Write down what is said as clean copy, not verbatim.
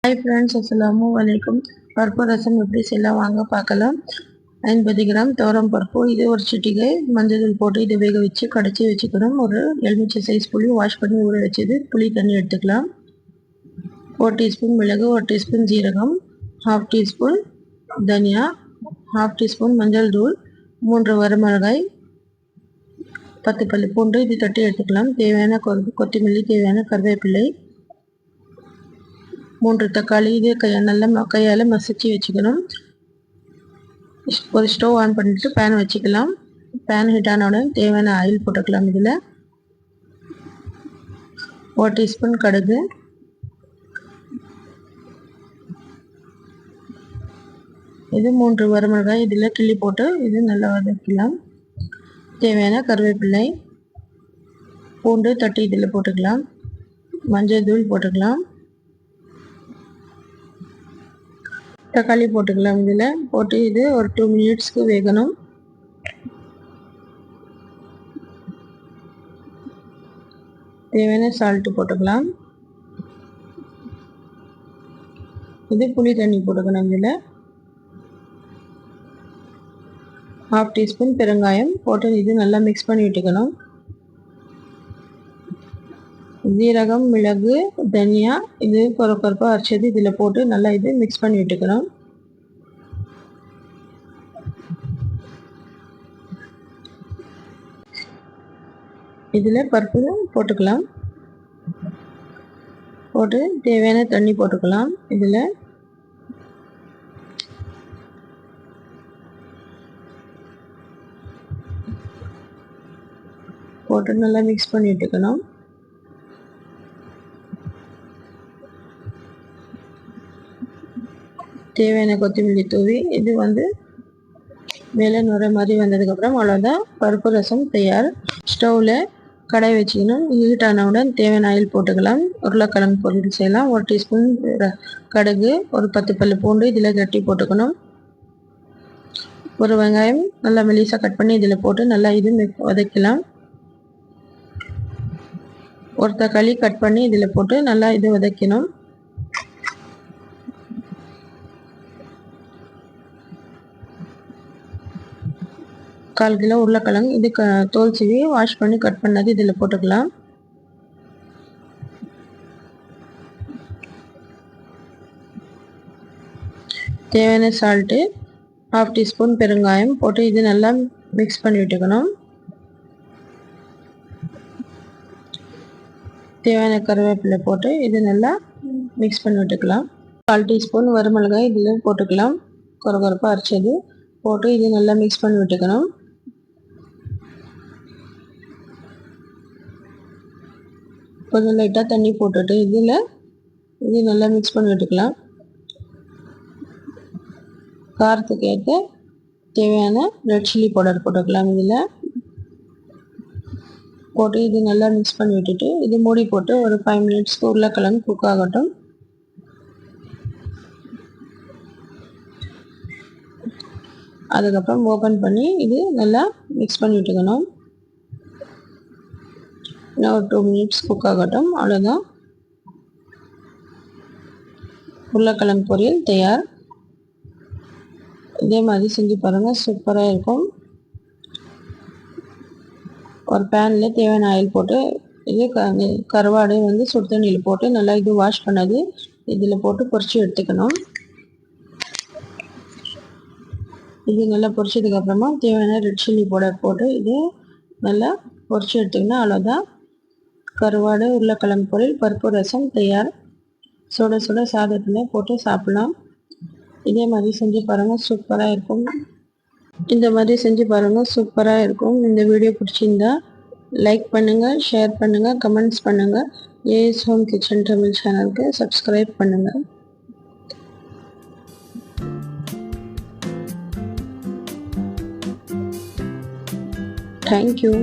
Hi friends, அஸ்ஸலாமு அலைக்கும். பருப்பு ரசம் எப்படி செய்யலாம் வாங்க பார்க்கலாம். 50 கிராம் துவரம் பருப்பு, இது ஒரு சிட்டிகை மஞ்சள் போட்டு இதை வேக வச்சு கடைச்சி வச்சுக்கணும். ஒரு எலுமிச்சை சைஸ் புளி வாஷ் பண்ணி ஊற வச்சது, புளி தண்ணி எடுத்துக்கலாம். 1 டீஸ்பூன் மிளகு, 1 டீஸ்பூன் ஜீரகம், 1/2 டீஸ்பூன் தனியா, 1/2 டீஸ்பூன் மஞ்சள் தூள், 3 வரமிளகாய், 10 பல் பூண்டு இது தட்டி எடுத்துக்கலாம். தேவையான கொத்தமல்லி, தேவையான கருவேப்பிலை, 3 தக்காளி இது நல்லா கையால் மசிச்சு வச்சுக்கணும். ஒரு ஸ்டவ் ஆன் பண்ணிட்டு பேன் வச்சுக்கலாம். பேன் ஹீட் ஆன உடனே தேவையான ஆயில் போட்டுக்கலாம். இதில் 1 டீஸ்பூன் கடுகு, இது 3 வரமிளகாய் இதில் கிள்ளி போட்டு இது நல்லா வதக்கலாம். தேவையான கருவேப்பிலை, பூண்டு தட்டி இதில் போட்டுக்கலாம். மஞ்சள் தூள் போட்டுக்கலாம். தக்காளி போட்டுக்கலாம். இதில் போட்டு இது ஒரு 2 மினிட்ஸ்க்கு வேகணும். தேவையான சால்ட்டு போட்டுக்கலாம். இது புளி தண்ணி போட்டுக்கணும். இதில் 1/2 டீஸ்பூன் பெருங்காயம் போட்டு இது நல்லா மிக்ஸ் பண்ணி விட்டுக்கணும். ஜீரகம், மிளகு, தனியா இது கொரப்பாக அரைச்சது இதில் போட்டு நல்லா இது மிக்ஸ் பண்ணி விட்டுக்கணும். இதில் பருப்பு போட்டுக்கலாம். போட்டு தேவையான தண்ணி போட்டுக்கலாம். இதில் போட்டு நல்லா மிக்ஸ் பண்ணி விட்டுக்கணும். தேவையான கொத்தமல்லி தூவி இது மேலே நுரை மாதிரி வந்ததுக்கப்புறம் அவ்வளோதான், பருப்பு ரசம் தயார். ஸ்டவ்வில் கடாய் வச்சுக்கணும். ஹீட் ஆனவுடன் தேவையான ஆயில் போட்டுக்கலாம். உருளைக்கிழங்கு பொரியல் செய்யலாம். 1 டீஸ்பூன் கடுகு, ஒரு 10 பல் பூண்டு இதில் தட்டி போட்டுக்கணும். ஒரு வெங்காயம் நல்லா மெலிசாக கட் பண்ணி இதில் போட்டு நல்லா இது வதக்கலாம். ஒரு தக்காளி கட் பண்ணி இதில் போட்டு நல்லா இது வதக்கணும். கால் கிலோ உருளைக்கிழங்கு இது தோல் சீவி வாஷ் பண்ணி கட் பண்ணது இதில் போட்டுக்கலாம். தேவையான சால்ட்டு, 1/2 டீஸ்பூன் பெருங்காயம் போட்டு இது நல்லா மிக்ஸ் பண்ணி விட்டுக்கணும். தேவையான கருவேப்பிலை போட்டு இது நல்லா மிக்ஸ் பண்ணி விட்டுக்கலாம். 1/4 டீஸ்பூன் வரமிளகாய் இதில் போட்டுக்கலாம். கொரப்பாக அரைச்சது போட்டு இது நல்லா மிக்ஸ் பண்ணி விட்டுக்கணும். கொஞ்சம் லைட்டாக தண்ணி போட்டுட்டு இது நல்லா மிக்ஸ் பண்ணி விட்டுக்கலாம். காரத்துக்கு ஏற்ற தேவையான ரெட் சில்லி பவுடர் போட்டுக்கலாம். இதில் போட்டு இது நல்லா மிக்ஸ் பண்ணி விட்டுட்டு இது மூடி போட்டு ஒரு 5 மினிட்ஸ்க்கு உருளைக்கிழங்கு குக் ஆகட்டும். அதுக்கப்புறம் ஓப்பன் பண்ணி இது நல்லா மிக்ஸ் பண்ணி விட்டுக்கணும். இன்னும் ஒரு 2 மினிட்ஸ் குக் ஆகட்டும். அவ்வளோதான், உருளைக்கிழங்கு பொரியல் தயார். இதே மாதிரி செஞ்சு பாருங்கள், சூப்பராக இருக்கும். ஒரு பேனில் தேவையான ஆயில் போட்டு இது கருவாடு சுடு தண்ணியில் போட்டு நல்லா இது வாஷ் பண்ணது இதில் போட்டு பொரிச்சு எடுத்துக்கணும். இது நல்லா பொரிச்சதுக்கப்புறமா தேவையான ரெட் சில்லி பவுடர் போட்டு இது நல்லா பொரிச்சு எடுத்துக்கணும். அவ்வளோதான், கருவாடு உருளைக்கிழங்கு பொரியல் பருப்பு ரசம் தயார். சுட சுட சாதத்தில் போட்டு சாப்பிடலாம். இதே மாதிரி செஞ்சு பாருங்கள், சூப்பராக இருக்கும். இந்த மாதிரி செஞ்சு பாருங்கள், சூப்பராக இருக்கும். இந்த வீடியோ பிடிச்சிருந்தா லைக் பண்ணுங்கள், ஷேர் பண்ணுங்கள், கமெண்ட்ஸ் பண்ணுங்கள். ஏஎஸ் ஹோம் கிச்சன் தமிழ் சேனலுக்கு சப்ஸ்கிரைப் பண்ணுங்கள். தேங்க்யூ.